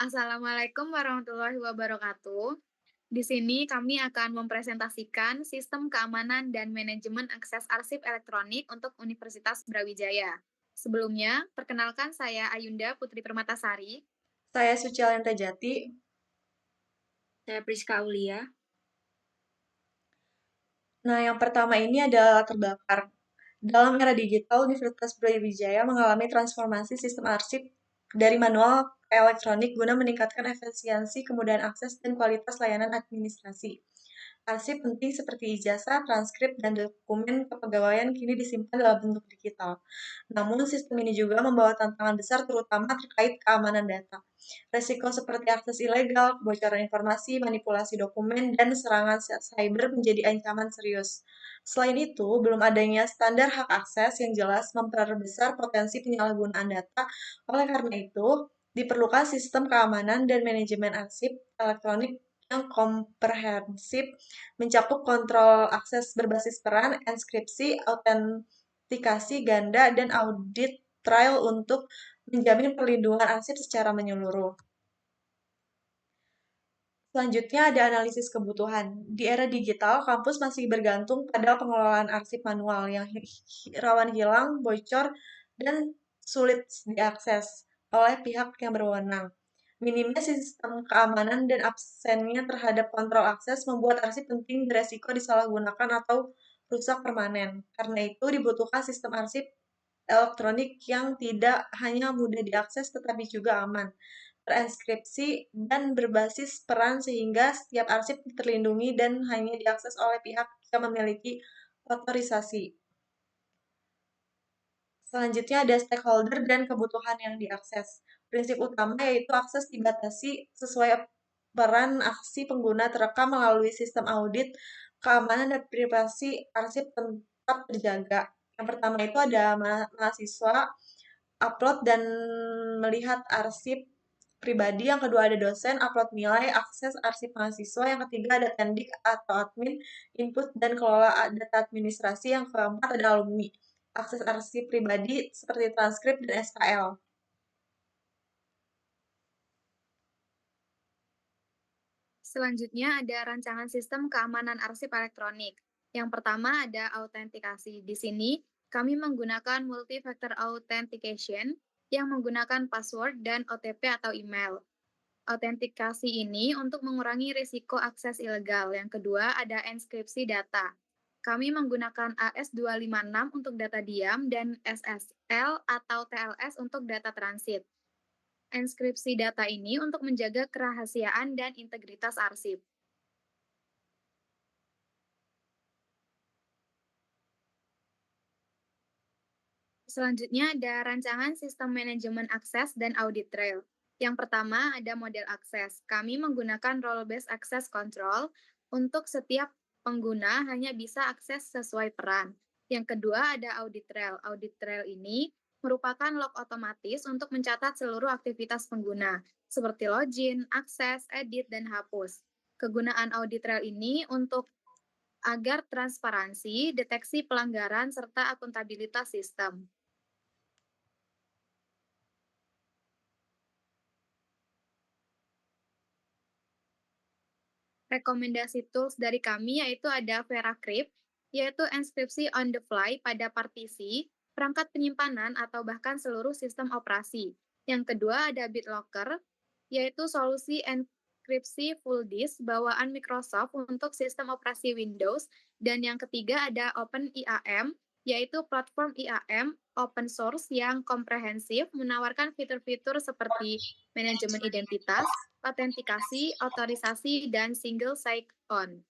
Assalamualaikum warahmatullahi wabarakatuh. Di sini kami akan mempresentasikan sistem keamanan dan manajemen akses arsip elektronik untuk Universitas Brawijaya. Sebelumnya, perkenalkan saya Ayunda Putri Permatasari. Saya Sucialenta Jati. Saya Priska Aulia. Nah, yang pertama ini adalah latar belakang. Dalam era digital, Universitas Brawijaya mengalami transformasi sistem arsip dari manual ke elektronik guna meningkatkan efisiensi, kemudahan akses, dan kualitas layanan administrasi. Arsip penting seperti ijazah, transkrip, dan dokumen kepegawaian kini disimpan dalam bentuk digital. Namun, sistem ini juga membawa tantangan besar terutama terkait keamanan data. Resiko seperti akses ilegal, kebocoran informasi, manipulasi dokumen, dan serangan cyber menjadi ancaman serius. Selain itu, belum adanya standar hak akses yang jelas memperbesar potensi penyalahgunaan data. Oleh karena itu, diperlukan sistem keamanan dan manajemen arsip elektronik yang komprehensif, mencakup kontrol akses berbasis peran, enskripsi, autentikasi ganda, dan audit trail untuk menjamin perlindungan arsip secara menyeluruh. Selanjutnya ada analisis kebutuhan. Di era digital, kampus masih bergantung pada pengelolaan arsip manual yang rawan hilang, bocor, dan sulit diakses oleh pihak yang berwenang. Minimnya sistem keamanan dan absennya terhadap kontrol akses membuat arsip penting beresiko disalahgunakan atau rusak permanen. Karena itu dibutuhkan sistem arsip elektronik yang tidak hanya mudah diakses tetapi juga aman, terenskripsi, dan berbasis peran sehingga setiap arsip terlindungi dan hanya diakses oleh pihak yang memiliki otorisasi. Selanjutnya ada stakeholder dan kebutuhan yang diakses. Prinsip utama yaitu akses dibatasi sesuai peran aksi pengguna terekam melalui sistem audit, keamanan dan privasi arsip tetap terjaga. Yang pertama itu ada mahasiswa, upload dan melihat arsip pribadi. Yang kedua ada dosen, upload nilai, akses arsip mahasiswa. Yang ketiga ada tendik atau admin, input dan kelola data administrasi. Yang keempat ada alumni, akses arsip pribadi seperti transkrip dan SKL. Selanjutnya ada rancangan sistem keamanan arsip elektronik. Yang pertama ada autentikasi. Di sini kami menggunakan multi-factor authentication yang menggunakan password dan OTP atau email. Autentikasi ini untuk mengurangi risiko akses ilegal. Yang kedua ada enskripsi data. Kami menggunakan AS256 untuk data diam dan SSL atau TLS untuk data transit. Enskripsi data ini untuk menjaga kerahasiaan dan integritas arsip. Selanjutnya ada rancangan sistem manajemen akses dan audit trail. Yang pertama ada model akses. Kami menggunakan role-based access control untuk setiap pengguna hanya bisa akses sesuai peran. Yang kedua ada audit trail. Audit trail ini merupakan log otomatis untuk mencatat seluruh aktivitas pengguna, seperti login, akses, edit, dan hapus. Kegunaan audit trail ini untuk agar transparansi, deteksi pelanggaran, serta akuntabilitas sistem. Rekomendasi tools dari kami yaitu ada VeraCrypt, yaitu enskripsi on the fly pada partisi, perangkat penyimpanan, atau bahkan seluruh sistem operasi. Yang kedua ada BitLocker, yaitu solusi enkripsi full disk bawaan Microsoft untuk sistem operasi Windows. Dan yang ketiga ada OpenIAM, yaitu platform IAM open source yang komprehensif menawarkan fitur-fitur seperti manajemen identitas, autentikasi, otorisasi, dan single sign-on.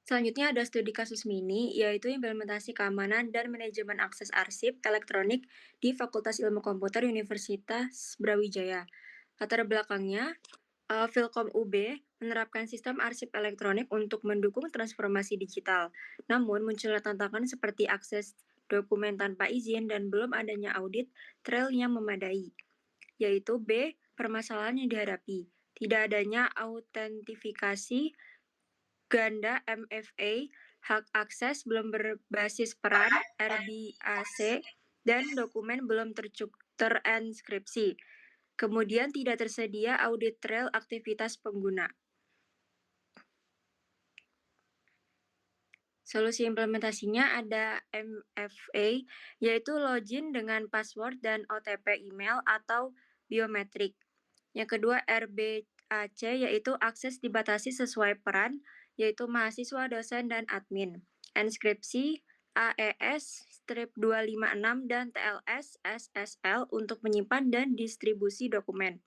Selanjutnya ada studi kasus mini, yaitu implementasi keamanan dan manajemen akses arsip elektronik di Fakultas Ilmu Komputer Universitas Brawijaya. Latar belakangnya, Filkom UB menerapkan sistem arsip elektronik untuk mendukung transformasi digital. Namun, munculnya tantangan seperti akses dokumen tanpa izin dan belum adanya audit trail yang memadai. Yaitu B, permasalahan yang dihadapi. Tidak adanya autentifikasi ganda MFA, hak akses belum berbasis peran RBAC, dan dokumen belum terenskripsi. Kemudian tidak tersedia audit trail aktivitas pengguna. Solusi implementasinya ada MFA, yaitu login dengan password dan OTP email atau biometrik. Yang kedua RBAC, yaitu akses dibatasi sesuai peran, yaitu mahasiswa, dosen, dan admin. Enskripsi AES strip 256 dan TLS SSL untuk menyimpan dan distribusi dokumen.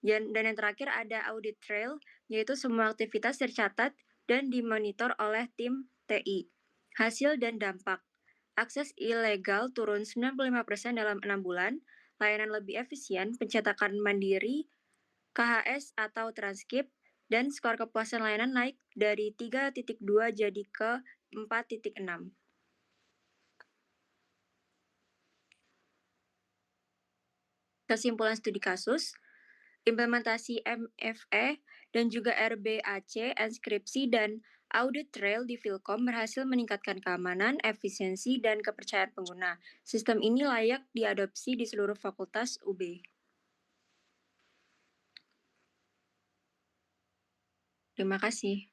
Dan yang terakhir ada audit trail, yaitu semua aktivitas tercatat dan dimonitor oleh tim TI. Hasil dan dampak. Akses ilegal turun 95% dalam 6 bulan, layanan lebih efisien, pencetakan mandiri, KHS atau transkrip, dan skor kepuasan layanan naik dari 3.2 jadi ke 4.6. Kesimpulan studi kasus, implementasi MFE dan juga RBAC, enskripsi dan audit trail di Philcom berhasil meningkatkan keamanan, efisiensi, dan kepercayaan pengguna. Sistem ini layak diadopsi di seluruh fakultas UB. Terima kasih.